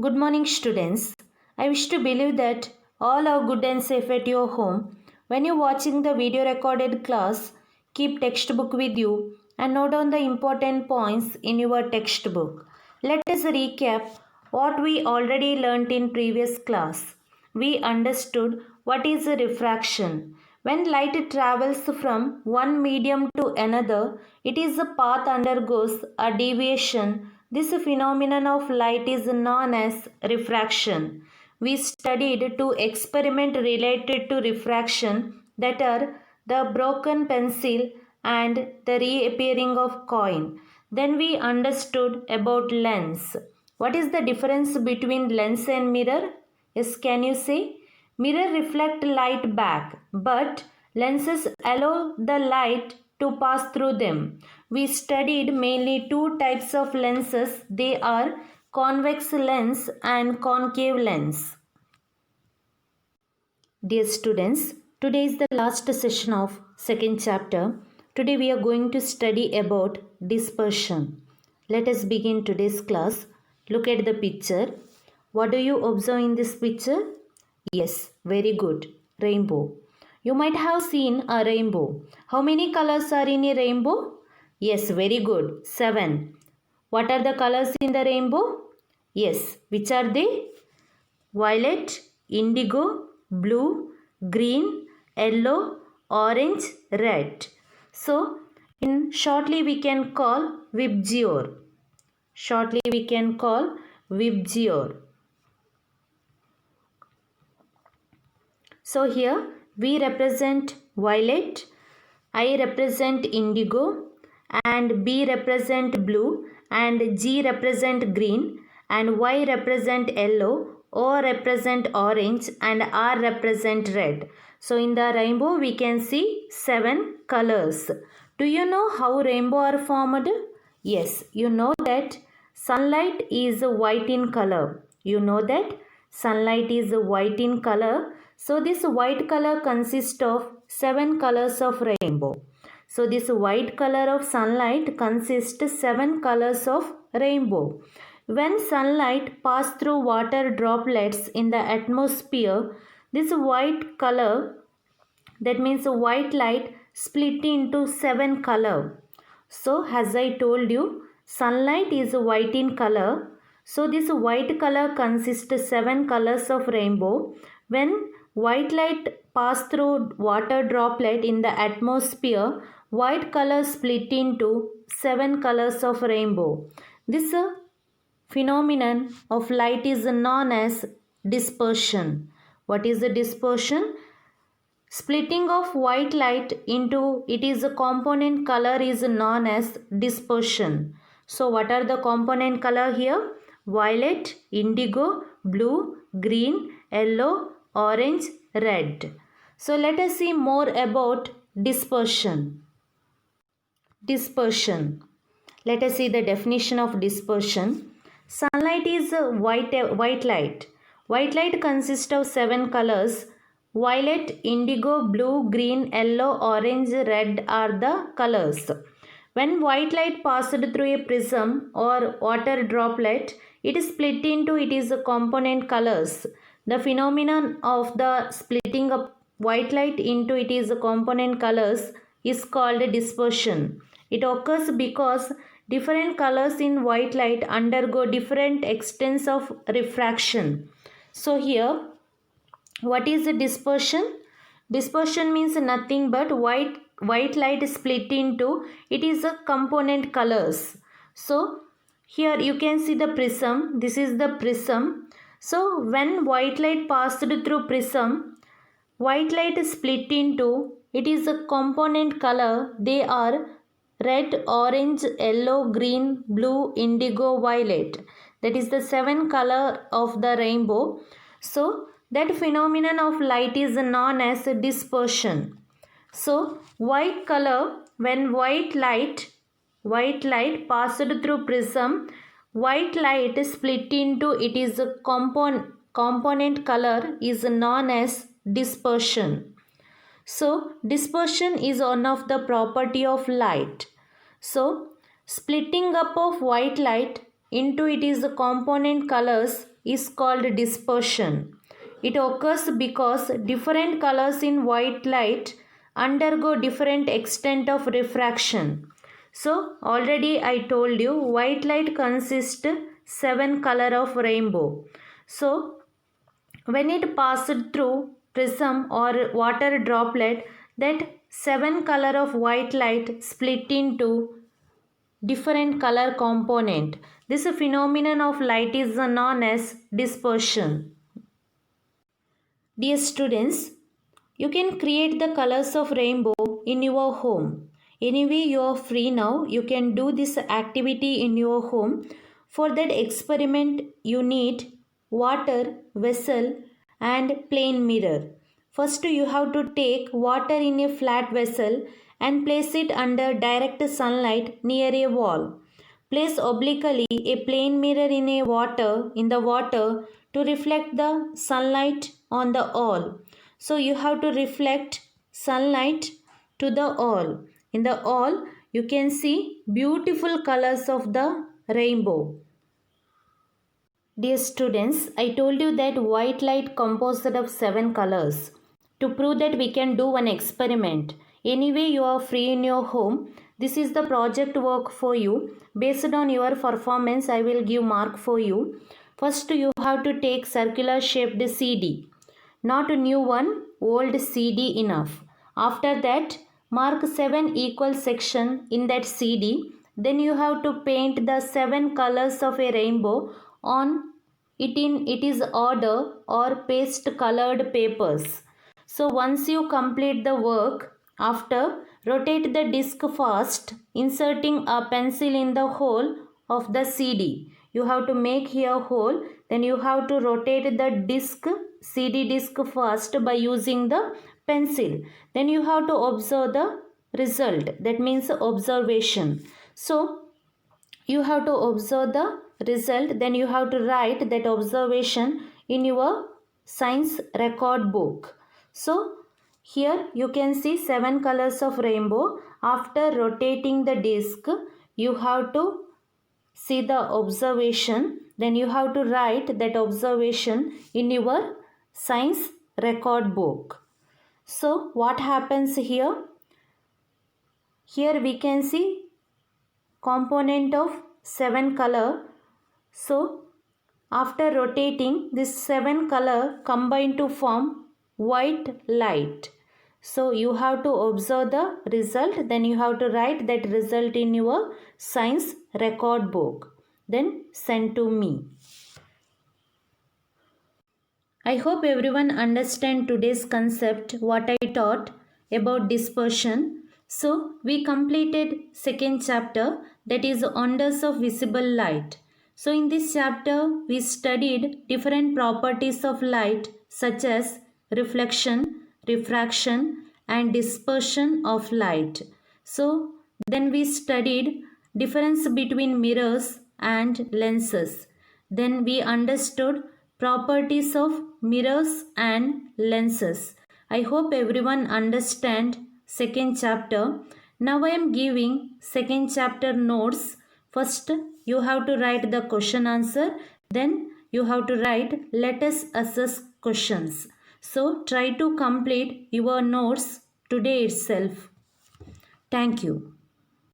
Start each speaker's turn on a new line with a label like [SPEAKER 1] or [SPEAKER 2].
[SPEAKER 1] Good morning, students. I wish to believe that all are good and safe at your home. When you're watching the video recorded class, keep textbook with you and note down the important points in your textbook. Let us recap what we already learnt in previous class. We understood what is a refraction. When light travels from one medium to another, it is a path undergoes a deviation. This phenomenon of light is known as refraction. We studied two experiments related to refraction, that are the broken pencil and the reappearing of coin. Then we understood about lens. What is the difference between lens and mirror? Yes, can you say? Mirror reflect light back, but lenses allow the light to pass through them. We studied mainly two types of lenses. They are convex lens and concave lens. Dear students, today is the last session of second chapter. Today we are going to study about dispersion. Let us begin today's class. Look at the picture. What do you observe in this picture? Yes, very good. Rainbow. You might have seen a rainbow. How many colors are in a rainbow? Yes, very good. 7. What are the colors in the rainbow? Yes, which are they? Violet, indigo, blue, green, yellow, orange, red. So, in shortly we can call VIBGYOR. Shortly we can call VIBGYOR. So here we represent violet, I represent indigo, and B represent blue, and G represent green, and Y represent yellow, O represent orange, and R represent red. So in the rainbow we can see 7 colors. Do you know how rainbow are formed? Yes, you know that sunlight is white in color. You know that sunlight is white in color. So this white color consists of 7 colors of rainbow. So this white color of sunlight consists 7 colors of rainbow. When sunlight passes through water droplets in the atmosphere, this white color, that means white light, split into 7 color. So as I told you, sunlight is white in color. So this white color consists 7 colors of rainbow. When white light pass through water droplet in the atmosphere, white color split into 7 colors of rainbow. This phenomenon of light is known as dispersion. What is the dispersion? Splitting of white light into its component color is known as dispersion. So what are the component color here? Violet, indigo, blue, green, yellow, orange, red. So let us see more about dispersion. Dispersion. Let us see the definition of dispersion. Sunlight is white light. White light consists of 7 colors. Violet, indigo, blue, green, yellow, orange, red are the colors. When white light passed through a prism or water droplet, it is split into its component colors. The phenomenon of the splitting of white light into its component colors is called dispersion. It occurs because different colors in white light undergo different extents of refraction. So here, what is the dispersion? Dispersion means nothing but white light split into it is a component colors. So here you can see the prism. This is the prism. So when white light passed through prism, white light is split into it is a component color. They are red, orange, yellow, green, blue, indigo, violet. That is the 7 color of the rainbow. So that phenomenon of light is known as dispersion. So white color, when white light passed through prism, white light is split into it is a component color is known as dispersion. So dispersion is one of the property of light. So splitting up of white light into it is the component colors is called dispersion. It occurs because different colors in white light undergo different extent of refraction. So already I told you white light consists 7 color of rainbow. So when it passed through prism or water droplet, that 7 color of white light split into different color component. This phenomenon of light is known as dispersion. Dear students, you can create the colors of rainbow in your home. Anyway, you are free now. You can do this activity in your home. For that experiment, you need water, vessel, and plain mirror. First, you have to take water in a flat vessel and place it under direct sunlight near a wall. Place obliquely a plain mirror in the water to reflect the sunlight on the all. So you have to reflect sunlight to the all. In the all, you can see beautiful colors of the rainbow. Dear students, I told you that white light composed of 7 colors. To prove that, we can do one experiment. Anyway, you are free in your home. This is the project work for you. Based on your performance, I will give mark for you. First, you have to take circular shaped CD. Not a new one, old CD enough. After that, mark 7 equal section in that CD. Then you have to paint the 7 colors of a rainbow on it in its order or paste colored papers. So once you complete the work, after rotate the disc fast, inserting a pencil in the hole of the CD. You have to make here hole, then you have to rotate the disc, CD disc fast by using the pencil. Then you have to observe the result, that means observation. So you have to observe the result, then you have to write that observation in your science record book. So here you can see 7 colors of rainbow. After rotating the disc, you have to see the observation, then you have to write that observation in your science record book. So what happens here? Here we can see component of 7 color. So after rotating, this 7 color combine to form white light. So you have to observe the result, then you have to write that result in your science record book, then send to me. I hope everyone understand today's concept, what I taught about dispersion. So we completed second chapter, that is wonders of visible light. So in this chapter we studied different properties of light such as reflection, refraction and dispersion of light. So then we studied difference between mirrors and lenses. Then we understood properties of mirrors and lenses. I hope everyone understand second chapter. Now I am giving second chapter notes. First you have to write the question answer, then you have to write let us assess questions. So try to complete your notes today itself. Thank you.